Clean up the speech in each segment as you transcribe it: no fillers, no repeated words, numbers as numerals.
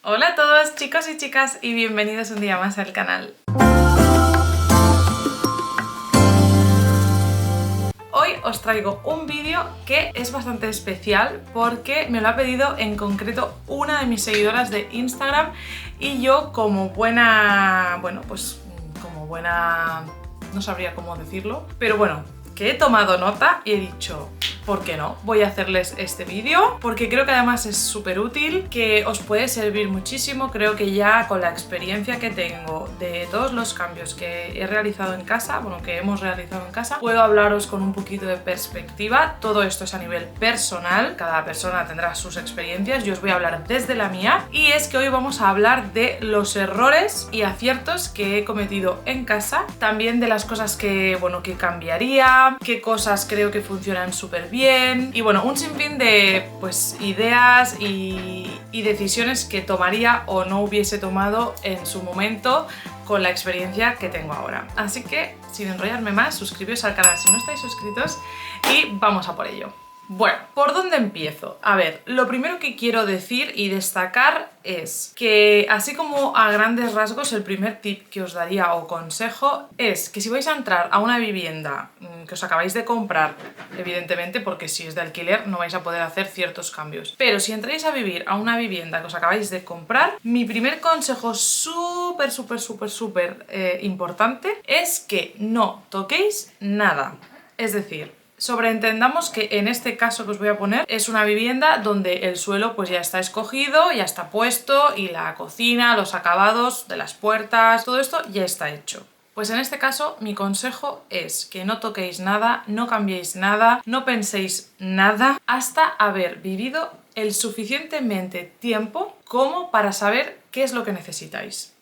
Hola a todos chicos y chicas y bienvenidos un día más al canal. Hoy os traigo un vídeo que es bastante especial porque me lo ha pedido en concreto una de mis seguidoras de Instagram y yo como buena... no sabría cómo decirlo, pero bueno, que he tomado nota y he dicho... ¿por qué no? Voy a hacerles este vídeo porque creo que además es súper útil, que os puede servir muchísimo. Creo que ya con la experiencia que tengo de todos los cambios que he realizado en casa, bueno, que hemos realizado en casa, puedo hablaros con un poquito de perspectiva. Todo esto es a nivel personal, cada persona tendrá sus experiencias, yo os voy a hablar desde la mía y es que hoy vamos a hablar de los errores y aciertos que he cometido en casa, también de las cosas que, bueno, que cambiaría, qué cosas creo que funcionan súper bien y bueno, un sinfín de pues ideas y decisiones que tomaría o no hubiese tomado en su momento con la experiencia que tengo ahora. Así que, sin enrollarme más, suscribíos al canal si no estáis suscritos y vamos a por ello. Bueno, ¿por dónde empiezo? A ver, lo primero que quiero decir y destacar es que, así como a grandes rasgos, el primer tip que os daría o consejo es que si vais a entrar a una vivienda que os acabáis de comprar, evidentemente, porque si es de alquiler no vais a poder hacer ciertos cambios, pero si entráis a vivir a una vivienda que os acabáis de comprar, mi primer consejo súper importante es que no toquéis nada. Es decir, sobreentendamos que en este caso que os voy a poner es una vivienda donde el suelo pues ya está escogido, ya está puesto y la cocina, los acabados de las puertas, todo esto ya está hecho. Pues en este caso mi consejo es que no toquéis nada, no cambiéis nada, no penséis nada hasta haber vivido el suficientemente tiempo como para saber qué es lo que necesitáis.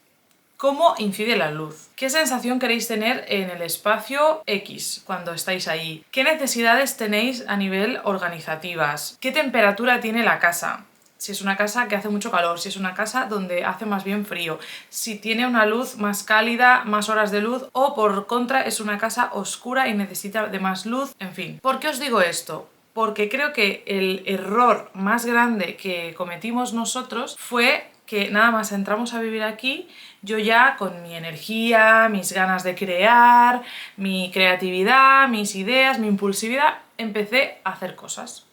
¿Cómo incide la luz? ¿Qué sensación queréis tener en el espacio X cuando estáis ahí? ¿Qué necesidades tenéis a nivel organizativas? ¿Qué temperatura tiene la casa? Si es una casa que hace mucho calor, si es una casa donde hace más bien frío, si tiene una luz más cálida, más horas de luz, o por contra es una casa oscura y necesita de más luz, en fin. ¿Por qué os digo esto? Porque creo que el error más grande que cometimos nosotros fue que nada más entramos a vivir aquí, yo ya con mi energía, mis ganas de crear, mi creatividad, mis ideas, mi impulsividad, empecé a hacer cosas.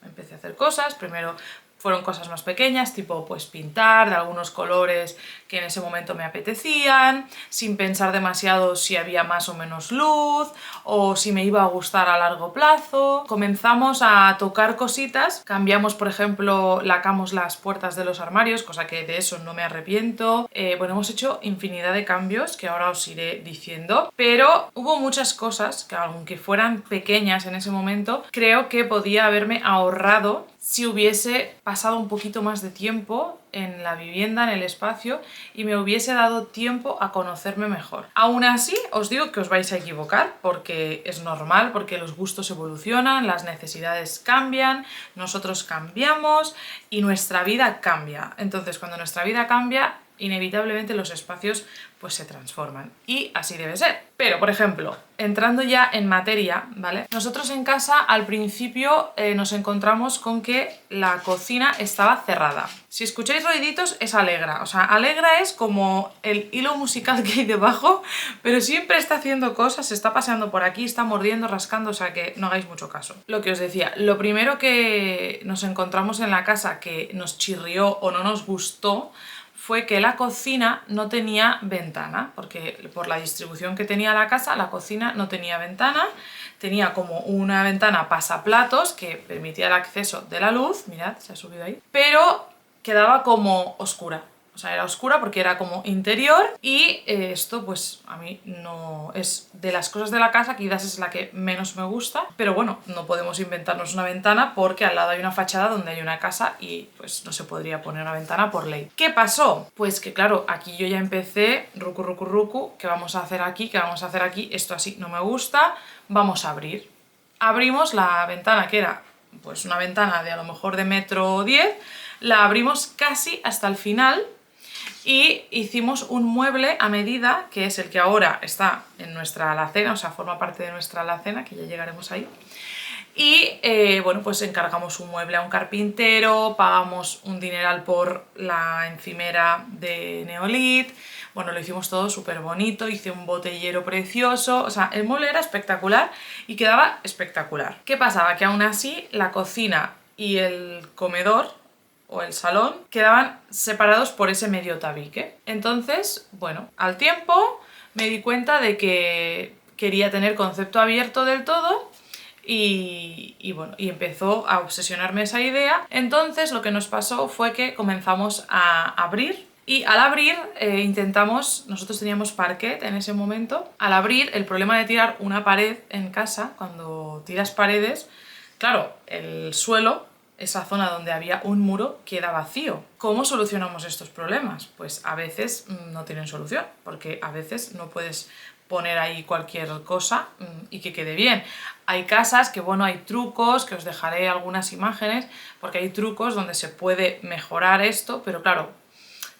Primero fueron cosas más pequeñas, tipo pues pintar de algunos colores que en ese momento me apetecían, sin pensar demasiado si había más o menos luz o si me iba a gustar a largo plazo. Comenzamos a tocar cositas, cambiamos, por ejemplo, lacamos las puertas de los armarios, cosa que de eso no me arrepiento. Bueno, hemos hecho infinidad de cambios que ahora os iré diciendo, pero hubo muchas cosas que, aunque fueran pequeñas en ese momento, creo que podía haberme ahorrado si hubiese pasado un poquito más de tiempo en la vivienda, en el espacio, y me hubiese dado tiempo a conocerme mejor. Aún así, os digo que os vais a equivocar, porque es normal, porque los gustos evolucionan, las necesidades cambian, nosotros cambiamos y nuestra vida cambia. Entonces, cuando nuestra vida cambia, inevitablemente los espacios pues se transforman y así debe ser. Pero, por ejemplo, entrando ya en materia, ¿vale? Nosotros en casa al principio nos encontramos con que la cocina estaba cerrada. Si escucháis ruiditos es Alegra, o sea, Alegra es como el hilo musical que hay debajo, pero siempre está haciendo cosas, se está paseando por aquí, está mordiendo, rascando, o sea que no hagáis mucho caso. Lo que os decía, lo primero que nos encontramos en la casa que nos chirrió o no nos gustó fue que la cocina no tenía ventana, porque por la distribución que tenía la casa, la cocina no tenía ventana, tenía como una ventana pasaplatos que permitía el acceso de la luz, mirad, se ha subido ahí, pero quedaba como oscura. O sea, era oscura porque era como interior y esto pues a mí no es de las cosas de la casa, quizás es la que menos me gusta, pero bueno, no podemos inventarnos una ventana porque al lado hay una fachada donde hay una casa y pues no se podría poner una ventana por ley. ¿Qué pasó? Pues que claro, aquí yo ya empecé, rucu, ¿qué vamos a hacer aquí? ¿Qué vamos a hacer aquí? Esto así no me gusta, vamos a abrir. Abrimos la ventana que era pues una ventana de a lo mejor de 1,10 m, la abrimos casi hasta el final y hicimos un mueble a medida, que es el que ahora está en nuestra alacena, o sea, forma parte de nuestra alacena, que ya llegaremos ahí. Y bueno, pues encargamos un mueble a un carpintero, pagamos un dineral por la encimera de Neolit. Bueno, lo hicimos todo súper bonito, hice un botellero precioso, o sea, el mueble era espectacular y quedaba espectacular. ¿Qué pasaba? Que aún así la cocina y el comedor o el salón quedaban separados por ese medio tabique. Entonces, bueno, al tiempo me di cuenta de que quería tener concepto abierto del todo y bueno, y empezó a obsesionarme esa idea. Entonces lo que nos pasó fue que comenzamos a abrir y al abrir intentamos, nosotros teníamos parquet en ese momento, al abrir el problema de tirar una pared en casa, cuando tiras paredes, claro, el suelo, esa zona donde había un muro, queda vacío. ¿Cómo solucionamos estos problemas? Pues a veces no tienen solución, porque a veces no puedes poner ahí cualquier cosa y que quede bien. Hay casas que, bueno, hay trucos, que os dejaré algunas imágenes, porque hay trucos donde se puede mejorar esto, pero claro,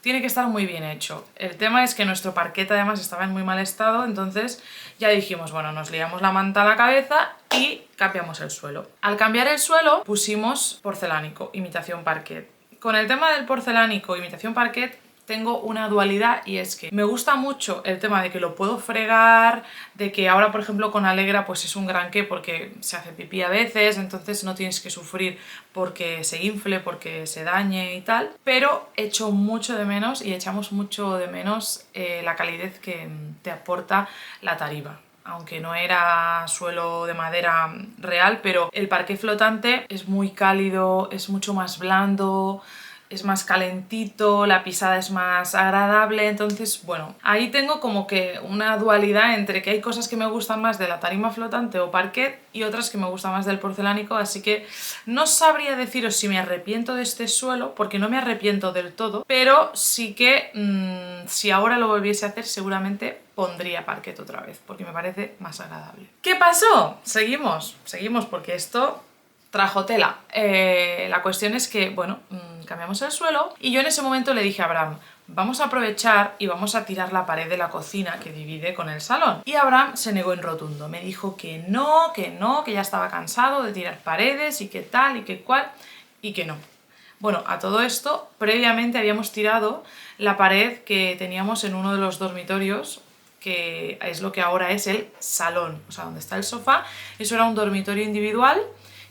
tiene que estar muy bien hecho. El tema es que nuestro parquet además estaba en muy mal estado, entonces ya dijimos, bueno, nos liamos la manta a la cabeza y cambiamos el suelo. Al cambiar el suelo pusimos porcelánico, imitación parquet. Con el tema del porcelánico, imitación parquet, tengo una dualidad y es que me gusta mucho el tema de que lo puedo fregar, de que ahora por ejemplo con Alegra pues es un gran qué porque se hace pipí a veces, entonces no tienes que sufrir porque se infle, porque se dañe y tal, pero echo mucho de menos y echamos mucho de menos la calidez que te aporta la tariba. Aunque no era suelo de madera real, pero el parqué flotante es muy cálido, es mucho más blando, es más calentito, la pisada es más agradable, entonces bueno, ahí tengo como que una dualidad entre que hay cosas que me gustan más de la tarima flotante o parquet y otras que me gustan más del porcelánico, así que no sabría deciros si me arrepiento de este suelo, porque no me arrepiento del todo, pero sí que si ahora lo volviese a hacer seguramente pondría parquet otra vez, porque me parece más agradable. ¿Qué pasó? Seguimos porque esto trajo tela. La cuestión es que, bueno, cambiamos el suelo y yo en ese momento le dije a Abraham, vamos a aprovechar y vamos a tirar la pared de la cocina que divide con el salón. Y Abraham se negó en rotundo, me dijo que no, que ya estaba cansado de tirar paredes y que tal y que cual, y que no. Bueno, a todo esto, previamente habíamos tirado la pared que teníamos en uno de los dormitorios, que es lo que ahora es el salón, o sea, donde está el sofá. Eso era un dormitorio individual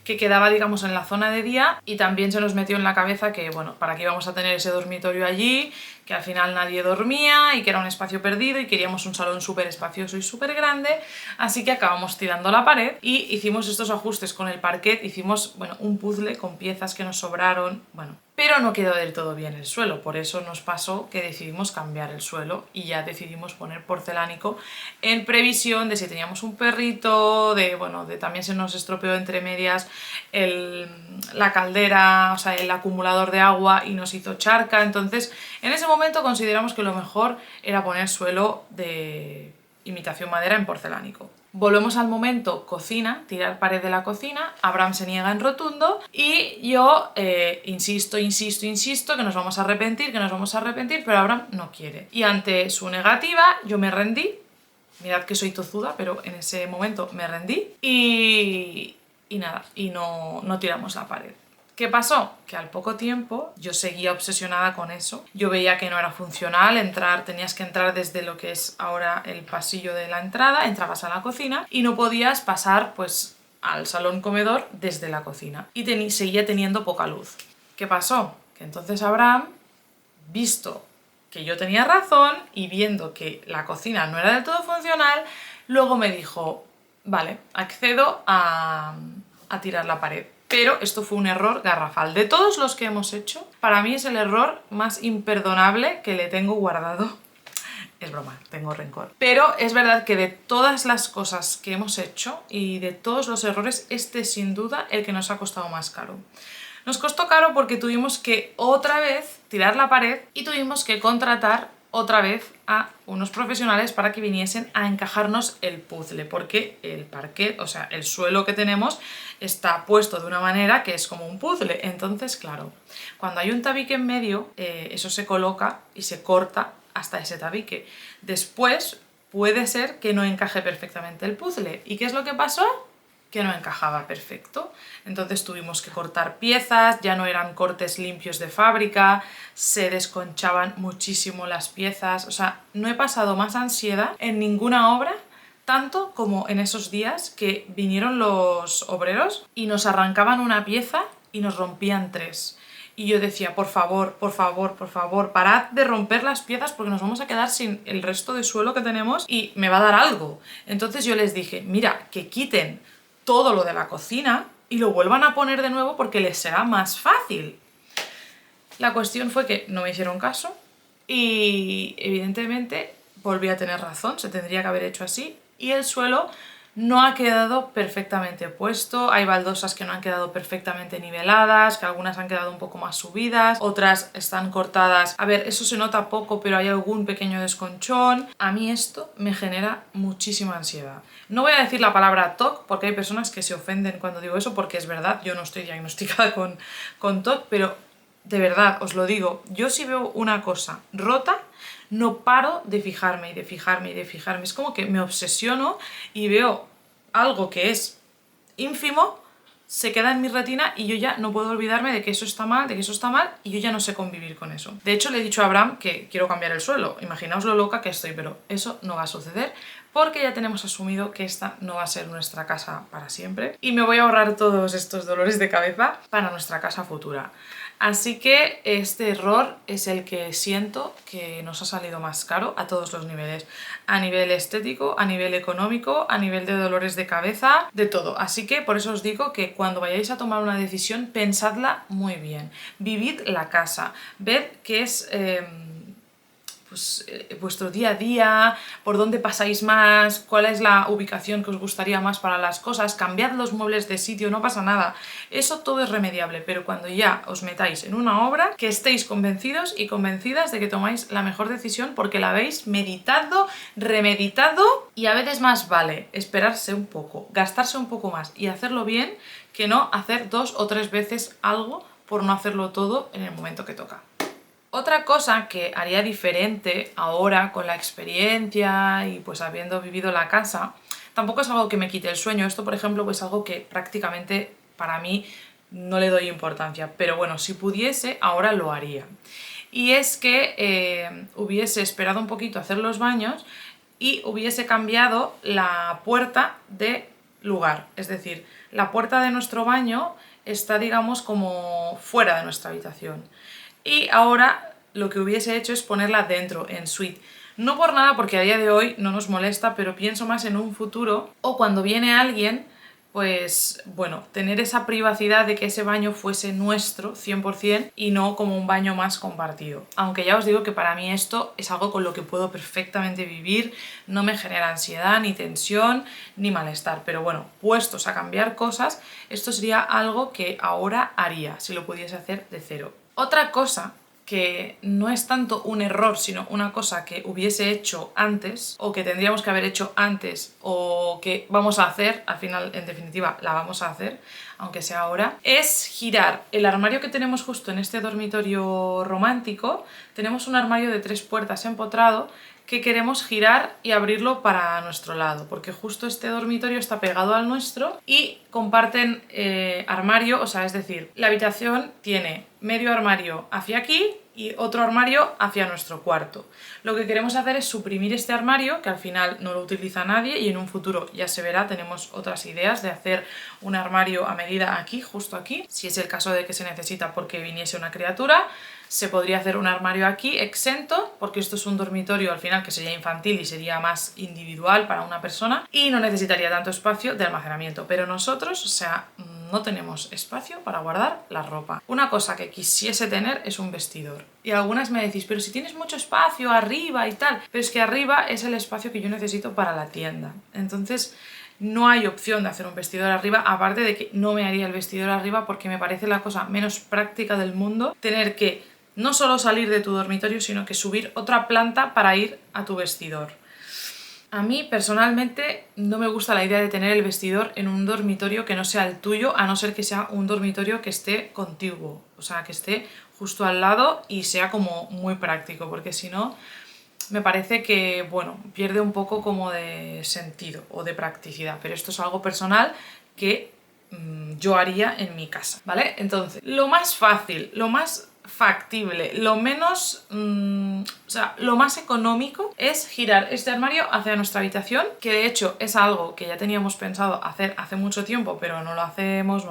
que quedaba, digamos, en la zona de día, y también se nos metió en la cabeza que, bueno, para qué íbamos a tener ese dormitorio allí, que al final nadie dormía y que era un espacio perdido y queríamos un salón súper espacioso y súper grande, así que acabamos tirando la pared y hicimos estos ajustes con el parquet, hicimos, bueno, un puzzle con piezas que nos sobraron, bueno, pero no quedó del todo bien el suelo, por eso nos pasó que decidimos cambiar el suelo y ya decidimos poner porcelánico en previsión de si teníamos un perrito, de, bueno, de también se nos estropeó entre medias la caldera, o sea, el acumulador de agua y nos hizo charca, entonces en ese momento consideramos que lo mejor era poner suelo de imitación madera en porcelánico. Volvemos al momento cocina, tirar pared de la cocina, Abraham se niega en rotundo y yo insisto, que nos vamos a arrepentir, pero Abraham no quiere. Y ante su negativa yo me rendí, mirad que soy tozuda, pero en ese momento me rendí y nada, y no tiramos la pared. ¿Qué pasó? Que al poco tiempo yo seguía obsesionada con eso. Yo veía que no era funcional tenías que entrar desde lo que es ahora el pasillo de la entrada, entrabas a la cocina y no podías pasar pues al salón comedor desde la cocina. Y seguía teniendo poca luz. ¿Qué pasó? Que entonces Abraham, visto que yo tenía razón y viendo que la cocina no era del todo funcional, luego me dijo, vale, accedo a tirar la pared. Pero esto fue un error garrafal. De todos los que hemos hecho, para mí es el error más imperdonable que le tengo guardado. Es broma, tengo rencor. Pero es verdad que de todas las cosas que hemos hecho y de todos los errores, este es sin duda el que nos ha costado más caro. Nos costó caro porque tuvimos que otra vez tirar la pared y tuvimos que contratar otra vez a unos profesionales para que viniesen a encajarnos el puzzle, porque el parquet, o sea, el suelo que tenemos está puesto de una manera que es como un puzzle. Entonces, claro, cuando hay un tabique en medio, eso se coloca y se corta hasta ese tabique. Después puede ser que no encaje perfectamente el puzzle. ¿Y qué es lo que pasó? que no encajaba perfecto. Entonces tuvimos que cortar piezas, ya no eran cortes limpios de fábrica, se desconchaban muchísimo las piezas. O sea, no he pasado más ansiedad en ninguna obra tanto como en esos días que vinieron los obreros y nos arrancaban una pieza y nos rompían 3. Y yo decía, por favor, por favor, por favor, parad de romper las piezas porque nos vamos a quedar sin el resto de suelo que tenemos y me va a dar algo. Entonces yo les dije, mira, que quiten todo lo de la cocina y lo vuelvan a poner de nuevo porque les será más fácil. La cuestión fue que no me hicieron caso y evidentemente volví a tener razón, se tendría que haber hecho así y el suelo no ha quedado perfectamente puesto, hay baldosas que no han quedado perfectamente niveladas, que algunas han quedado un poco más subidas, otras están cortadas. A ver, eso se nota poco, pero hay algún pequeño desconchón. A mí esto me genera muchísima ansiedad. No voy a decir la palabra TOC, porque hay personas que se ofenden cuando digo eso, porque es verdad, yo no estoy diagnosticada con TOC, pero de verdad, os lo digo, yo si veo una cosa rota, no paro de fijarme y de fijarme y de fijarme. Es como que me obsesiono y veo algo que es ínfimo, se queda en mi retina y yo ya no puedo olvidarme de que eso está mal, de que eso está mal y yo ya no sé convivir con eso. De hecho, le he dicho a Abraham que quiero cambiar el suelo. Imaginaos lo loca que estoy, pero eso no va a suceder porque ya tenemos asumido que esta no va a ser nuestra casa para siempre y me voy a ahorrar todos estos dolores de cabeza para nuestra casa futura. Así que este error es el que siento que nos ha salido más caro a todos los niveles. A nivel estético, a nivel económico, a nivel de dolores de cabeza, de todo. Así que por eso os digo que cuando vayáis a tomar una decisión, pensadla muy bien. Vivid la casa, ved qué es vuestro día a día, por dónde pasáis más, cuál es la ubicación que os gustaría más para las cosas, cambiad los muebles de sitio, no pasa nada. Eso todo es remediable, pero cuando ya os metáis en una obra, que estéis convencidos y convencidas de que tomáis la mejor decisión porque la habéis meditado, remeditado y a veces más vale esperarse un poco, gastarse un poco más y hacerlo bien que no hacer 2 o 3 veces algo por no hacerlo todo en el momento que toca. Otra cosa que haría diferente ahora con la experiencia y pues habiendo vivido la casa, tampoco es algo que me quite el sueño. Esto, por ejemplo, es algo que prácticamente para mí no le doy importancia, pero bueno, si pudiese, ahora lo haría. Y es que hubiese esperado un poquito a hacer los baños y hubiese cambiado la puerta de lugar. Es decir, la puerta de nuestro baño está, digamos, como fuera de nuestra habitación. Y ahora lo que hubiese hecho es ponerla dentro, en suite. No por nada, porque a día de hoy no nos molesta, pero pienso más en un futuro o cuando viene alguien, pues bueno, tener esa privacidad de que ese baño fuese nuestro 100% y no como un baño más compartido. Aunque ya os digo que para mí esto es algo con lo que puedo perfectamente vivir, no me genera ansiedad, ni tensión, ni malestar. Pero bueno, puestos a cambiar cosas, esto sería algo que ahora haría si lo pudiese hacer de cero. Otra cosa que no es tanto un error, sino una cosa que hubiese hecho antes, o que tendríamos que haber hecho antes, o que vamos a hacer, al final, en definitiva, la vamos a hacer, aunque sea ahora, es girar el armario que tenemos justo en este dormitorio romántico. Tenemos un armario de 3 puertas empotrado que queremos girar y abrirlo para nuestro lado, porque justo este dormitorio está pegado al nuestro y comparten armario, o sea, es decir, la habitación tiene medio armario hacia aquí y otro armario hacia nuestro cuarto. Lo que queremos hacer es suprimir este armario, que al final no lo utiliza nadie y en un futuro ya se verá, tenemos otras ideas de hacer un armario a medida aquí, justo aquí, si es el caso de que se necesita porque viniese una criatura. Se podría hacer un armario aquí exento, porque esto es un dormitorio al final que sería infantil y sería más individual para una persona y no necesitaría tanto espacio de almacenamiento, pero nosotros, o sea, no tenemos espacio para guardar la ropa. Una cosa que quisiese tener es un vestidor. Y algunas me decís, pero si tienes mucho espacio arriba y tal, pero es que arriba es el espacio que yo necesito para la tienda. Entonces no hay opción de hacer un vestidor arriba, aparte de que no me haría el vestidor arriba porque me parece la cosa menos práctica del mundo tener que no solo salir de tu dormitorio, sino que subir otra planta para ir a tu vestidor. A mí personalmente no me gusta la idea de tener el vestidor en un dormitorio que no sea el tuyo, a no ser que sea un dormitorio que esté contiguo, o sea, que esté justo al lado y sea como muy práctico, porque si no me parece que, bueno, pierde un poco como de sentido o de practicidad, pero esto es algo personal que yo haría en mi casa, ¿vale? Entonces, lo más fácil, lo más factible, lo menos, o sea, lo más económico es girar este armario hacia nuestra habitación, que de hecho es algo que ya teníamos pensado hacer hace mucho tiempo, pero no lo hacemos,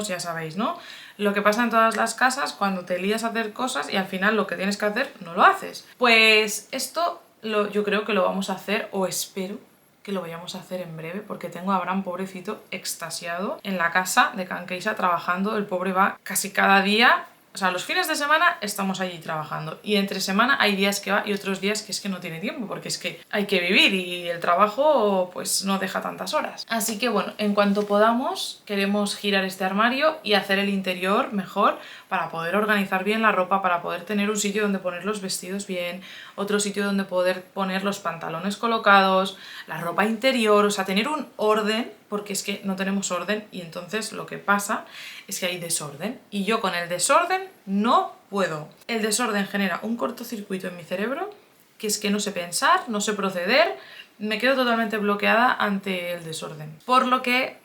ya sabéis, ¿no? Lo que pasa en todas las casas cuando te lías a hacer cosas y al final lo que tienes que hacer no lo haces. Pues esto yo creo que lo vamos a hacer, o espero que lo vayamos a hacer en breve, porque tengo a Abraham, pobrecito, extasiado en la casa de Can Queixa trabajando. El pobre va casi cada día, o sea, los fines de semana estamos allí trabajando y entre semana hay días que va y otros días que es que no tiene tiempo, porque es que hay que vivir y el trabajo pues no deja tantas horas. Así que bueno, en cuanto podamos queremos girar este armario y hacer el interior mejor para poder organizar bien la ropa, para poder tener un sitio donde poner los vestidos bien, otro sitio donde poder poner los pantalones colocados, la ropa interior, o sea, tener un orden, porque es que no tenemos orden y entonces lo que pasa es que hay desorden. Y yo con el desorden no puedo. El desorden genera un cortocircuito en mi cerebro, que es que no sé pensar, no sé proceder, me quedo totalmente bloqueada ante el desorden. Por lo que,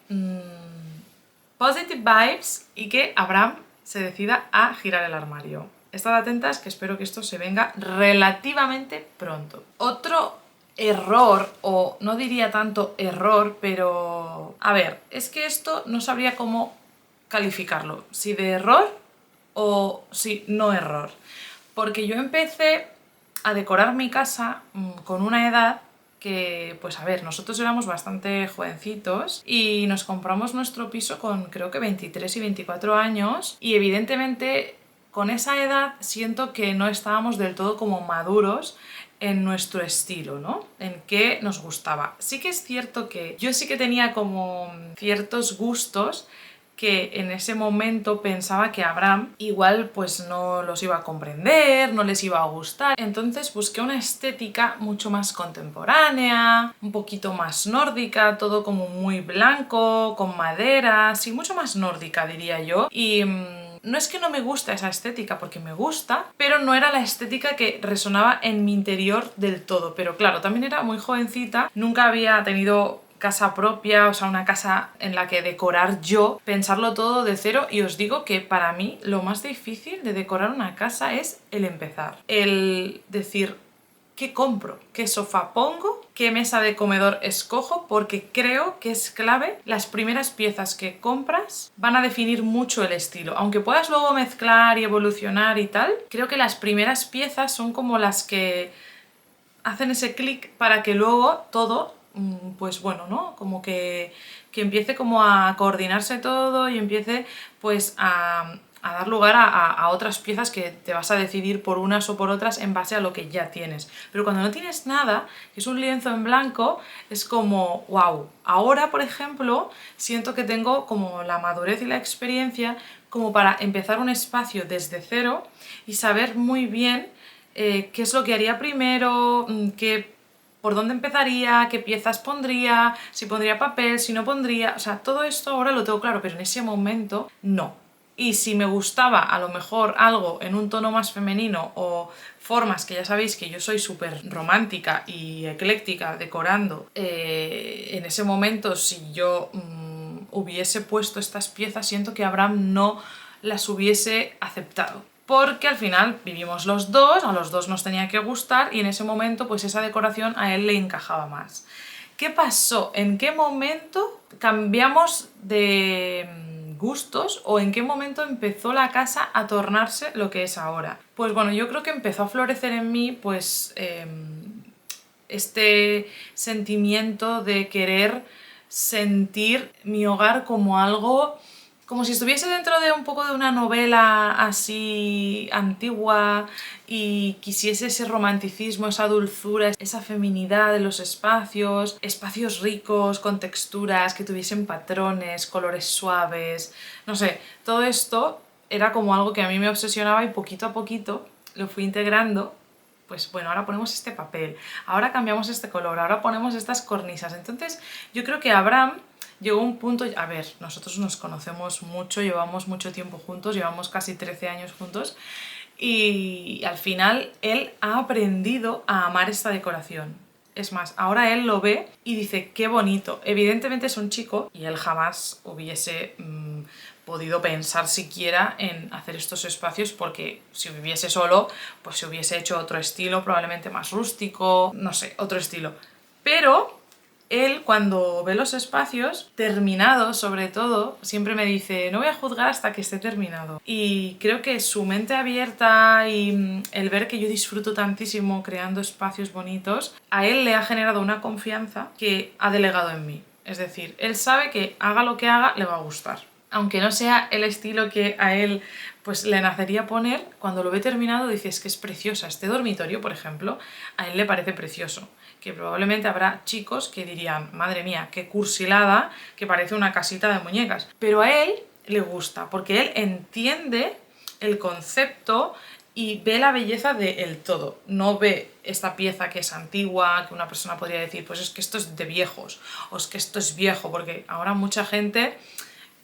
positive vibes y que Abraham se decida a girar el armario. Estad atentas, que espero que esto se venga relativamente pronto. Otro error, o no diría tanto error, pero... A ver, es que esto no sabría cómo calificarlo, si de error o si no error. Porque yo empecé a decorar mi casa con una edad que, pues a ver, nosotros éramos bastante jovencitos y nos compramos nuestro piso con creo que 23 y 24 años y evidentemente con esa edad siento que no estábamos del todo como maduros en nuestro estilo, ¿no? En qué nos gustaba. Sí que es cierto que yo sí que tenía como ciertos gustos que en ese momento pensaba que Abraham igual pues no los iba a comprender, no les iba a gustar. Entonces busqué una estética mucho más contemporánea, un poquito más nórdica, todo como muy blanco, con madera, sí, mucho más nórdica diría yo. Y no es que no me gusta esa estética, porque me gusta, pero no era la estética que resonaba en mi interior del todo. Pero claro, también era muy jovencita, nunca había tenido casa propia, o sea, una casa en la que decorar yo, pensarlo todo de cero, y os digo que para mí lo más difícil de decorar una casa es el empezar, el decir qué compro, qué sofá pongo, qué mesa de comedor escojo, porque creo que es clave. Las primeras piezas que compras van a definir mucho el estilo, aunque puedas luego mezclar y evolucionar y tal. Creo que las primeras piezas son como las que hacen ese clic para que luego todo, pues bueno, ¿no? Como que empiece como a coordinarse todo y empiece pues a dar lugar a otras piezas que te vas a decidir por unas o por otras en base a lo que ya tienes. Pero cuando no tienes nada, que es un lienzo en blanco, es como, wow, ahora por ejemplo siento que tengo como la madurez y la experiencia como para empezar un espacio desde cero y saber muy bien qué es lo que haría primero, por dónde empezaría, qué piezas pondría, si pondría papel, si no pondría... O sea, todo esto ahora lo tengo claro, pero en ese momento no. Y si me gustaba a lo mejor algo en un tono más femenino o formas, que ya sabéis que yo soy súper romántica y ecléctica decorando, en ese momento si yo hubiese puesto estas piezas, siento que Abraham no las hubiese aceptado. Porque al final vivimos los dos, a los dos nos tenía que gustar y en ese momento pues esa decoración a él le encajaba más. ¿Qué pasó? ¿En qué momento cambiamos de gustos o en qué momento empezó la casa a tornarse lo que es ahora? Pues bueno, yo creo que empezó a florecer en mí pues este sentimiento de querer sentir mi hogar como algo, como si estuviese dentro de un poco de una novela así antigua y quisiese ese romanticismo, esa dulzura, esa feminidad de los espacios, espacios ricos, con texturas, que tuviesen patrones, colores suaves, no sé, todo esto era como algo que a mí me obsesionaba y poquito a poquito lo fui integrando. Pues bueno, ahora ponemos este papel, ahora cambiamos este color, ahora ponemos estas cornisas. Entonces yo creo que Abraham llegó a un punto, a ver, nosotros nos conocemos mucho, llevamos mucho tiempo juntos, llevamos casi 13 años juntos y al final él ha aprendido a amar esta decoración. Es más, ahora él lo ve y dice, qué bonito. Evidentemente es un chico y él jamás hubiese podido pensar siquiera en hacer estos espacios, porque si viviese solo, pues se hubiese hecho otro estilo, probablemente más rústico, no sé, otro estilo. Pero él, cuando ve los espacios terminados, sobre todo, siempre me dice, no voy a juzgar hasta que esté terminado. Y creo que su mente abierta y el ver que yo disfruto tantísimo creando espacios bonitos, a él le ha generado una confianza que ha delegado en mí. Es decir, él sabe que haga lo que haga, le va a gustar. Aunque no sea el estilo que a él pues le nacería poner, cuando lo ve terminado dices que es preciosa. Este dormitorio, por ejemplo, a él le parece precioso. Que probablemente habrá chicos que dirían, madre mía, qué cursilada, que parece una casita de muñecas. Pero a él le gusta, porque él entiende el concepto y ve la belleza del todo. No ve esta pieza que es antigua, que una persona podría decir, pues es que esto es de viejos, o es que esto es viejo, porque ahora mucha gente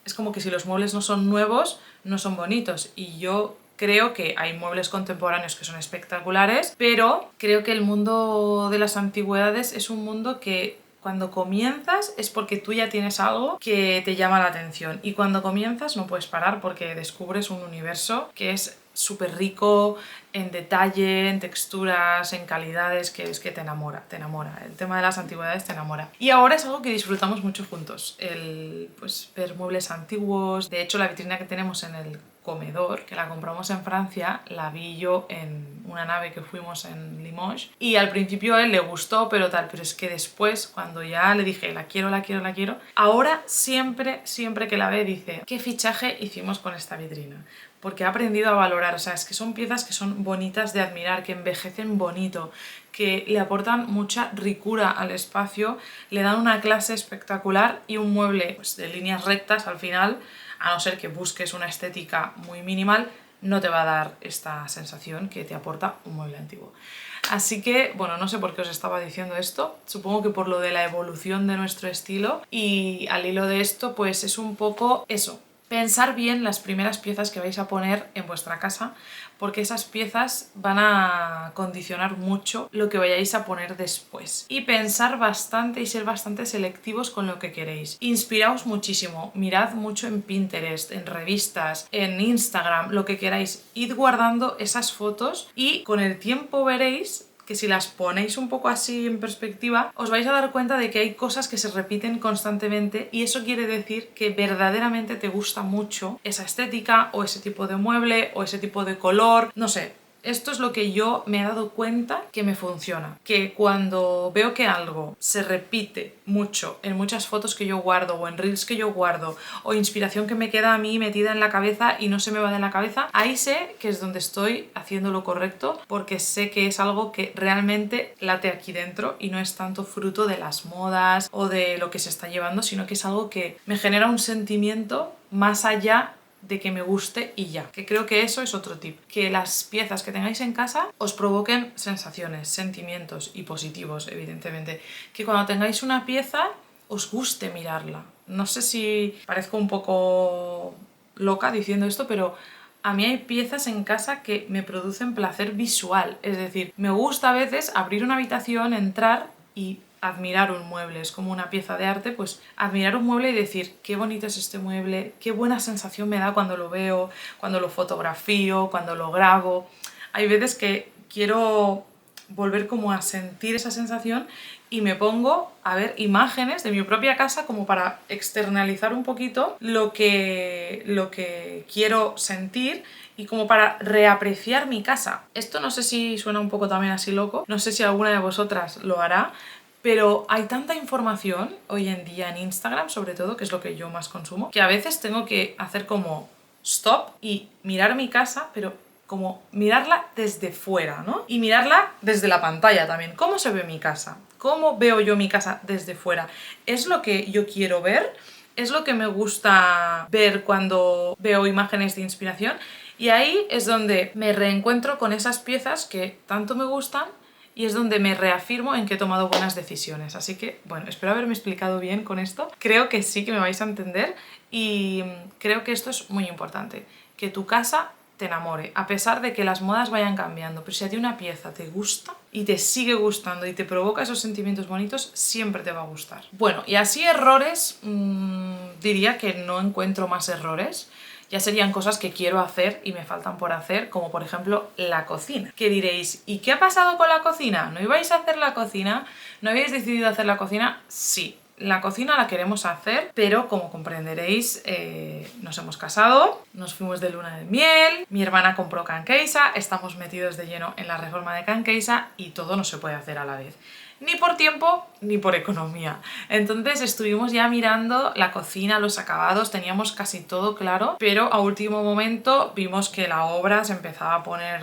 es como que si los muebles no son nuevos, no son bonitos. Y yo creo que hay muebles contemporáneos que son espectaculares, pero creo que el mundo de las antigüedades es un mundo que cuando comienzas es porque tú ya tienes algo que te llama la atención. Y cuando comienzas no puedes parar porque descubres un universo que es súper rico en detalle, en texturas, en calidades, que es que te enamora, te enamora. El tema de las antigüedades te enamora. Y ahora es algo que disfrutamos mucho juntos, el pues ver muebles antiguos. De hecho, la vitrina que tenemos en el comedor, que la compramos en Francia, la vi yo en una nave que fuimos en Limoges, y al principio a él le gustó, pero es que después, cuando ya le dije la quiero, la quiero, la quiero, ahora siempre que la ve dice, ¿qué fichaje hicimos con esta vitrina? Porque ha aprendido a valorar, o sea, es que son piezas que son bonitas de admirar, que envejecen bonito, que le aportan mucha ricura al espacio, le dan una clase espectacular, y un mueble pues, de líneas rectas al final, a no ser que busques una estética muy minimal, no te va a dar esta sensación que te aporta un mueble antiguo. Así que, bueno, no sé por qué os estaba diciendo esto, supongo que por lo de la evolución de nuestro estilo, y al hilo de esto pues es un poco eso. Pensar bien las primeras piezas que vais a poner en vuestra casa, porque esas piezas van a condicionar mucho lo que vayáis a poner después. Y pensar bastante y ser bastante selectivos con lo que queréis. Inspiraos muchísimo, mirad mucho en Pinterest, en revistas, en Instagram, lo que queráis. Id guardando esas fotos y con el tiempo veréis que si las ponéis un poco así en perspectiva, os vais a dar cuenta de que hay cosas que se repiten constantemente, y eso quiere decir que verdaderamente te gusta mucho esa estética o ese tipo de mueble o ese tipo de color, no sé. Esto es lo que yo me he dado cuenta que me funciona, que cuando veo que algo se repite mucho en muchas fotos que yo guardo o en reels que yo guardo o inspiración que me queda a mí metida en la cabeza y no se me va de la cabeza, ahí sé que es donde estoy haciendo lo correcto, porque sé que es algo que realmente late aquí dentro y no es tanto fruto de las modas o de lo que se está llevando, sino que es algo que me genera un sentimiento más allá de que me guste y ya. Que creo que eso es otro tip. Que las piezas que tengáis en casa os provoquen sensaciones, sentimientos y positivos, evidentemente. Que cuando tengáis una pieza os guste mirarla. No sé si parezco un poco loca diciendo esto, pero a mí hay piezas en casa que me producen placer visual. Es decir, me gusta a veces abrir una habitación, entrar y admirar un mueble. Es como una pieza de arte, pues admirar un mueble y decir qué bonito es este mueble, qué buena sensación me da cuando lo veo, cuando lo fotografío, cuando lo grabo. Hay veces que quiero volver como a sentir esa sensación y me pongo a ver imágenes de mi propia casa como para externalizar un poquito lo que quiero sentir y como para reapreciar mi casa. Esto no sé si suena un poco también así loco, no sé si alguna de vosotras lo hará, pero hay tanta información hoy en día en Instagram, sobre todo, que es lo que yo más consumo, que a veces tengo que hacer como stop y mirar mi casa, pero como mirarla desde fuera, ¿no? Y mirarla desde la pantalla también. ¿Cómo se ve mi casa? ¿Cómo veo yo mi casa desde fuera? ¿Es lo que yo quiero ver? ¿Es lo que me gusta ver cuando veo imágenes de inspiración? Y ahí es donde me reencuentro con esas piezas que tanto me gustan, y es donde me reafirmo en que he tomado buenas decisiones. Así que, bueno, espero haberme explicado bien con esto. Creo que sí que me vais a entender, y creo que esto es muy importante, que tu casa te enamore, a pesar de que las modas vayan cambiando, pero si a ti una pieza te gusta y te sigue gustando y te provoca esos sentimientos bonitos, siempre te va a gustar. Bueno, y así errores, diría que no encuentro más errores. Ya serían cosas que quiero hacer y me faltan por hacer, como por ejemplo la cocina. ¿Qué diréis? ¿Y qué ha pasado con la cocina? ¿No ibais a hacer la cocina? ¿No habéis decidido hacer la cocina? Sí. La cocina la queremos hacer, pero como comprenderéis, nos hemos casado, nos fuimos de luna de miel, mi hermana compró Can Queixa, estamos metidos de lleno en la reforma de Can Queixa y todo no se puede hacer a la vez. Ni por tiempo ni por economía. Entonces estuvimos ya mirando la cocina, los acabados, teníamos casi todo claro, pero a último momento vimos que la obra se empezaba a poner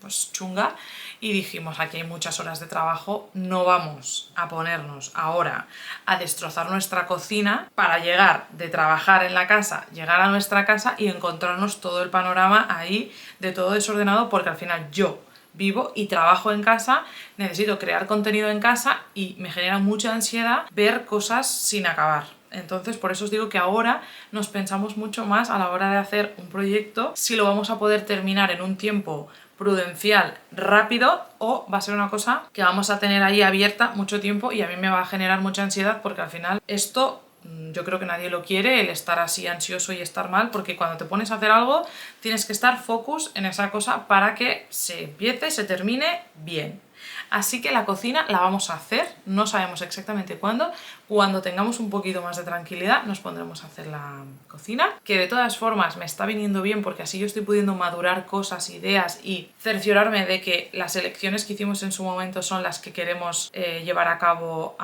pues chunga y dijimos, aquí hay muchas horas de trabajo, no vamos a ponernos ahora a destrozar nuestra cocina para llegar de trabajar en la casa, llegar a nuestra casa y encontrarnos todo el panorama ahí de todo desordenado, porque al final yo vivo y trabajo en casa, necesito crear contenido en casa y me genera mucha ansiedad ver cosas sin acabar. Entonces por eso os digo que ahora nos pensamos mucho más a la hora de hacer un proyecto, si lo vamos a poder terminar en un tiempo prudencial, rápido, o va a ser una cosa que vamos a tener ahí abierta mucho tiempo y a mí me va a generar mucha ansiedad, porque al final esto yo creo que nadie lo quiere, el estar así ansioso y estar mal, porque cuando te pones a hacer algo tienes que estar focus en esa cosa para que se empiece, se termine bien. Así que la cocina la vamos a hacer, no sabemos exactamente cuándo. Cuando tengamos un poquito más de tranquilidad nos pondremos a hacer la cocina, que de todas formas me está viniendo bien porque así yo estoy pudiendo madurar cosas, ideas y cerciorarme de que las elecciones que hicimos en su momento son las que queremos llevar a cabo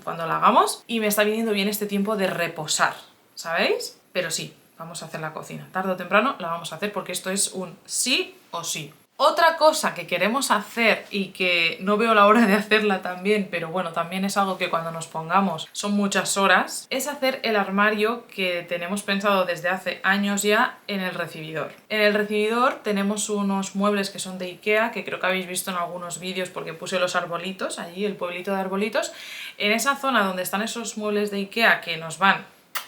cuando la hagamos, y me está viniendo bien este tiempo de reposar, ¿sabéis? Pero sí, vamos a hacer la cocina, tarde o temprano la vamos a hacer porque esto es un sí o sí. Otra cosa que queremos hacer y que no veo la hora de hacerla también, pero bueno, también es algo que cuando nos pongamos son muchas horas, es hacer el armario que tenemos pensado desde hace años ya en el recibidor. En el recibidor tenemos unos muebles que son de Ikea, que creo que habéis visto en algunos vídeos porque puse los arbolitos, allí el pueblito de arbolitos. En esa zona donde están esos muebles de Ikea que nos van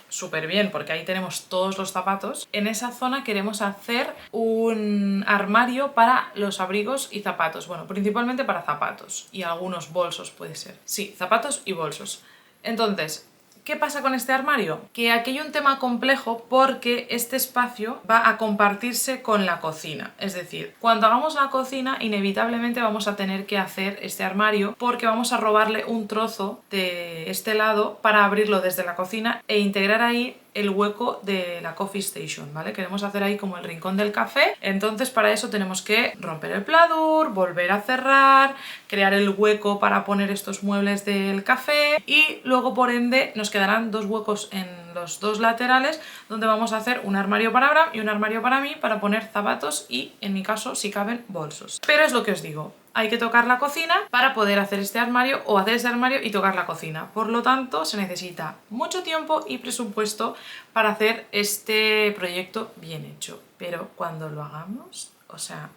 súper bien porque ahí tenemos todos los zapatos, en esa zona queremos hacer un armario para los abrigos y zapatos, bueno, principalmente para zapatos y algunos bolsos puede ser, sí, zapatos y bolsos. Entonces, ¿qué pasa con este armario? Que aquí hay un tema complejo porque este espacio va a compartirse con la cocina. Es decir, cuando hagamos la cocina inevitablemente vamos a tener que hacer este armario porque vamos a robarle un trozo de este lado para abrirlo desde la cocina e integrar ahí el hueco de la coffee station, ¿vale? Queremos hacer ahí como el rincón del café, entonces para eso tenemos que romper el pladur, volver a cerrar, crear el hueco para poner estos muebles del café y luego por ende nos quedarán dos huecos en los dos laterales donde vamos a hacer un armario para Abraham y un armario para mí para poner zapatos y, en mi caso, si caben, bolsos. Pero es lo que os digo, hay que tocar la cocina para poder hacer este armario o hacer este armario y tocar la cocina. Por lo tanto, se necesita mucho tiempo y presupuesto para hacer este proyecto bien hecho. Pero cuando lo hagamos, o sea,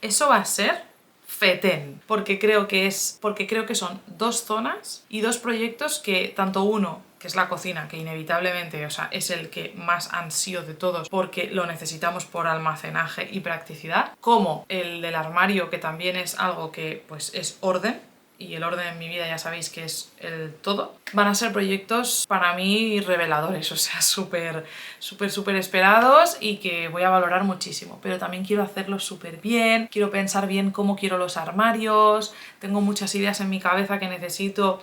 eso va a ser fetén, porque creo que son dos zonas y dos proyectos que tanto uno, que es la cocina, que inevitablemente, o sea, es el que más ansío de todos porque lo necesitamos por almacenaje y practicidad, como el del armario, que también es algo que pues es orden, y el orden en mi vida ya sabéis que es el todo, van a ser proyectos para mí reveladores, o sea, súper esperados y que voy a valorar muchísimo, pero también quiero hacerlos súper bien, quiero pensar bien cómo quiero los armarios, tengo muchas ideas en mi cabeza que necesito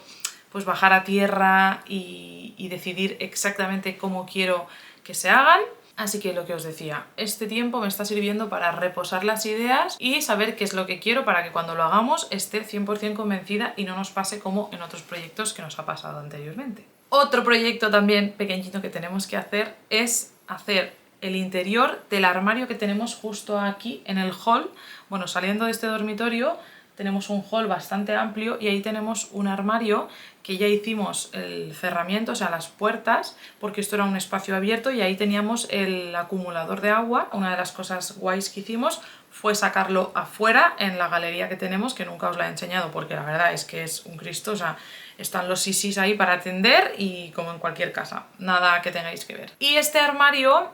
pues bajar a tierra y decidir exactamente cómo quiero que se hagan. Así que lo que os decía, este tiempo me está sirviendo para reposar las ideas y saber qué es lo que quiero para que cuando lo hagamos esté 100% convencida y no nos pase como en otros proyectos que nos ha pasado anteriormente. Otro proyecto también pequeñito que tenemos que hacer es hacer el interior del armario que tenemos justo aquí en el hall. Bueno, saliendo de este dormitorio tenemos un hall bastante amplio y ahí tenemos un armario que ya hicimos el cerramiento, o sea, las puertas, porque esto era un espacio abierto y ahí teníamos el acumulador de agua. Una de las cosas guays que hicimos fue sacarlo afuera en la galería que tenemos, que nunca os la he enseñado porque la verdad es que es un Cristo, o sea, están los sisis ahí para atender y como en cualquier casa, nada que tengáis que ver. Y este armario,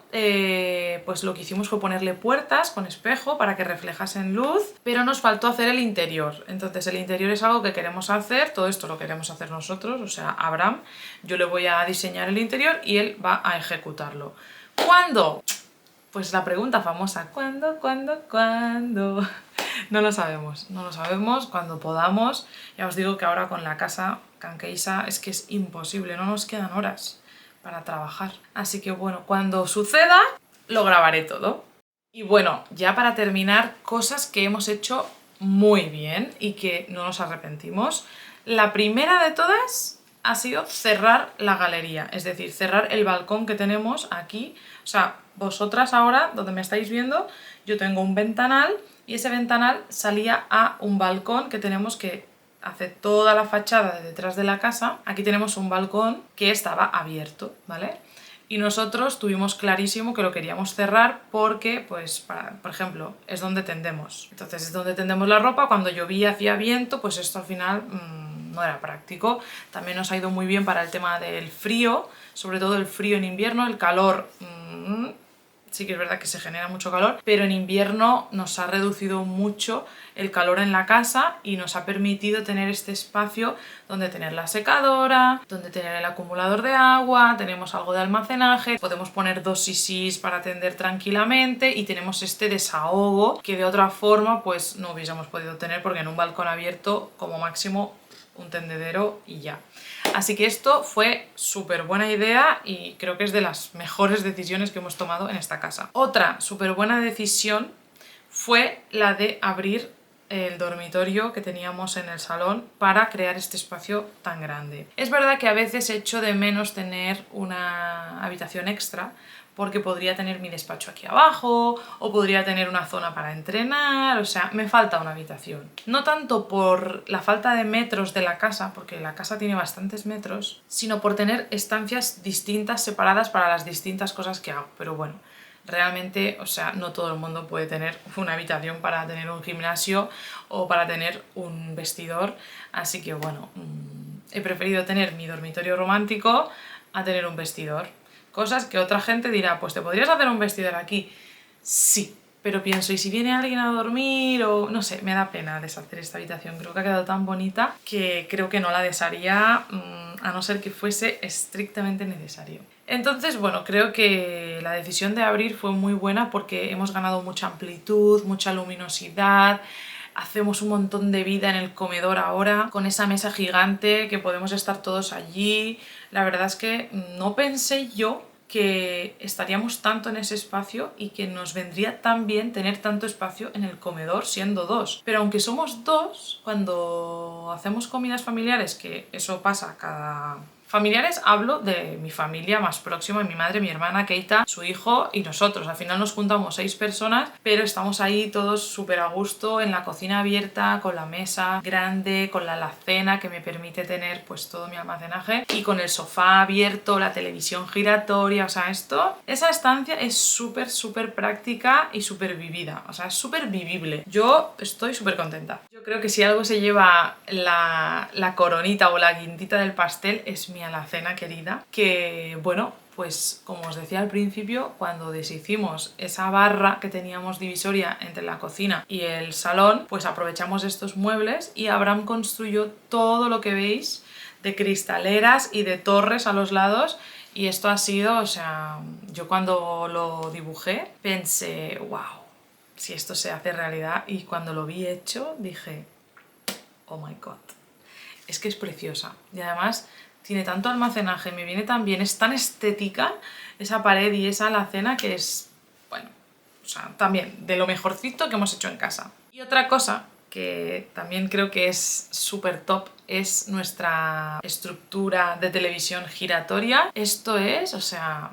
pues lo que hicimos fue ponerle puertas con espejo para que reflejasen luz, pero nos faltó hacer el interior. Entonces el interior es algo que queremos hacer, todo esto lo queremos hacer nosotros, o sea, Abraham. Yo le voy a diseñar el interior y él va a ejecutarlo. ¿Cuándo? Pues la pregunta famosa, ¿cuándo, cuándo, cuándo? No lo sabemos, no lo sabemos, cuando podamos. Ya os digo que ahora con la casa Canqueisa es que es imposible, no nos quedan horas para trabajar. Así que bueno, cuando suceda, lo grabaré todo. Y bueno, ya para terminar, cosas que hemos hecho muy bien y que no nos arrepentimos. La primera de todas ha sido cerrar la galería, es decir, cerrar el balcón que tenemos aquí. O sea, vosotras ahora, donde me estáis viendo, yo tengo un ventanal y ese ventanal salía a un balcón que tenemos que hace toda la fachada de detrás de la casa. Aquí tenemos un balcón que estaba abierto, ¿vale? Y nosotros tuvimos clarísimo que lo queríamos cerrar porque, pues, por ejemplo, es donde tendemos. Entonces es donde tendemos la ropa, cuando llovía, hacía viento, pues esto al final no era práctico. También nos ha ido muy bien para el tema del frío, sobre todo el frío en invierno, el calor... sí que es verdad que se genera mucho calor, pero en invierno nos ha reducido mucho el calor en la casa y nos ha permitido tener este espacio donde tener la secadora, donde tener el acumulador de agua, tenemos algo de almacenaje, podemos poner 2 sisís para atender tranquilamente y tenemos este desahogo que de otra forma pues no hubiésemos podido tener porque en un balcón abierto como máximo un tendedero y ya. Así que esto fue súper buena idea y creo que es de las mejores decisiones que hemos tomado en esta casa. Otra súper buena decisión fue la de abrir el dormitorio que teníamos en el salón para crear este espacio tan grande. Es verdad que a veces echo de menos tener una habitación extra porque podría tener mi despacho aquí abajo o podría tener una zona para entrenar, o sea, me falta una habitación. No tanto por la falta de metros de la casa, porque la casa tiene bastantes metros, sino por tener estancias distintas, separadas para las distintas cosas que hago, pero bueno. Realmente, o sea, no todo el mundo puede tener una habitación para tener un gimnasio o para tener un vestidor, así que bueno, he preferido tener mi dormitorio romántico a tener un vestidor. Cosas que otra gente dirá, pues te podrías hacer un vestidor aquí. Sí, pero pienso, ¿y si viene alguien a dormir? O no sé, me da pena deshacer esta habitación. Creo que ha quedado tan bonita que creo que no la desharía a no ser que fuese estrictamente necesario. Entonces, bueno, creo que la decisión de abrir fue muy buena porque hemos ganado mucha amplitud, mucha luminosidad. Hacemos un montón de vida en el comedor ahora, con esa mesa gigante que podemos estar todos allí. La verdad es que no pensé yo que estaríamos tanto en ese espacio y que nos vendría tan bien tener tanto espacio en el comedor siendo 2. Pero aunque somos 2, cuando hacemos comidas familiares, que eso pasa cada... Familiares hablo de mi familia más próxima, mi madre, mi hermana, Keita, su hijo y nosotros. Al final nos juntamos 6 personas, pero estamos ahí todos súper a gusto en la cocina abierta, con la mesa grande, con la alacena que me permite tener pues todo mi almacenaje y con el sofá abierto, la televisión giratoria, o sea, esa estancia es súper práctica y súper vivida, o sea, es súper vivible. Yo estoy súper contenta. Yo creo que si algo se lleva la coronita o la guindita del pastel es mi alacena querida, que bueno, pues como os decía al principio, cuando deshicimos esa barra que teníamos divisoria entre la cocina y el salón, pues aprovechamos estos muebles y Abraham construyó todo lo que veis de cristaleras y de torres a los lados. Y esto ha sido, o sea, yo cuando lo dibujé pensé, wow, si esto se hace realidad, y cuando lo vi hecho dije, oh my god, es que es preciosa y además tiene tanto almacenaje, me viene tan bien, es tan estética esa pared y esa alacena que es, bueno, o sea, también de lo mejorcito que hemos hecho en casa. Y otra cosa que también creo que es súper top es nuestra estructura de televisión giratoria. Esto es, o sea,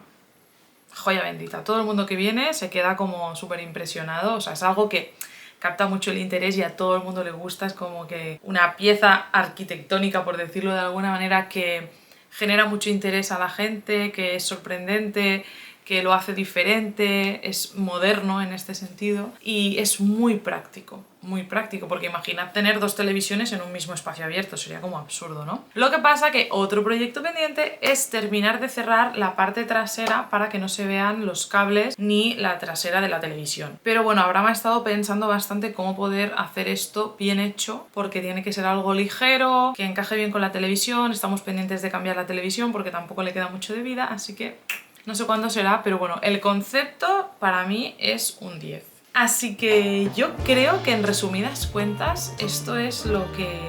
joya bendita. Todo el mundo que viene se queda como súper impresionado, o sea, es algo que capta mucho el interés y a todo el mundo le gusta, es como que una pieza arquitectónica, por decirlo de alguna manera, que genera mucho interés a la gente, que es sorprendente, que lo hace diferente, es moderno en este sentido y es muy práctico. Muy práctico, porque imaginad tener 2 televisiones en un mismo espacio abierto, sería como absurdo, ¿no? Lo que pasa que otro proyecto pendiente es terminar de cerrar la parte trasera para que no se vean los cables ni la trasera de la televisión. Pero bueno, Abraham ha estado pensando bastante cómo poder hacer esto bien hecho, porque tiene que ser algo ligero, que encaje bien con la televisión. Estamos pendientes de cambiar la televisión porque tampoco le queda mucho de vida, así que no sé cuándo será, pero bueno, el concepto para mí es un 10. Así que yo creo que en resumidas cuentas esto es lo que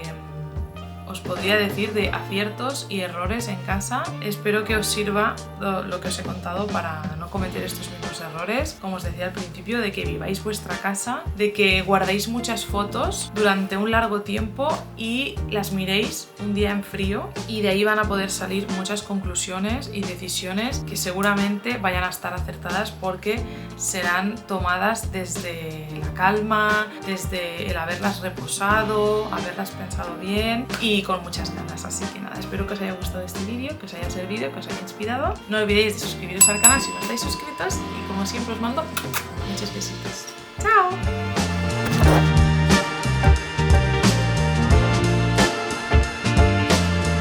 os podría decir de aciertos y errores en casa. Espero que os sirva lo que os he contado para no cometer estos mismos errores. Como os decía al principio, de que viváis vuestra casa, de que guardéis muchas fotos durante un largo tiempo y las miréis un día en frío, y de ahí van a poder salir muchas conclusiones y decisiones que seguramente vayan a estar acertadas porque serán tomadas desde la calma, desde el haberlas reposado, haberlas pensado bien y con muchas ganas. Así que nada, espero que os haya gustado este vídeo, que os haya servido, que os haya inspirado. No olvidéis de suscribiros al canal si no estáis suscritos y como siempre os mando muchos besitos. ¡Chao!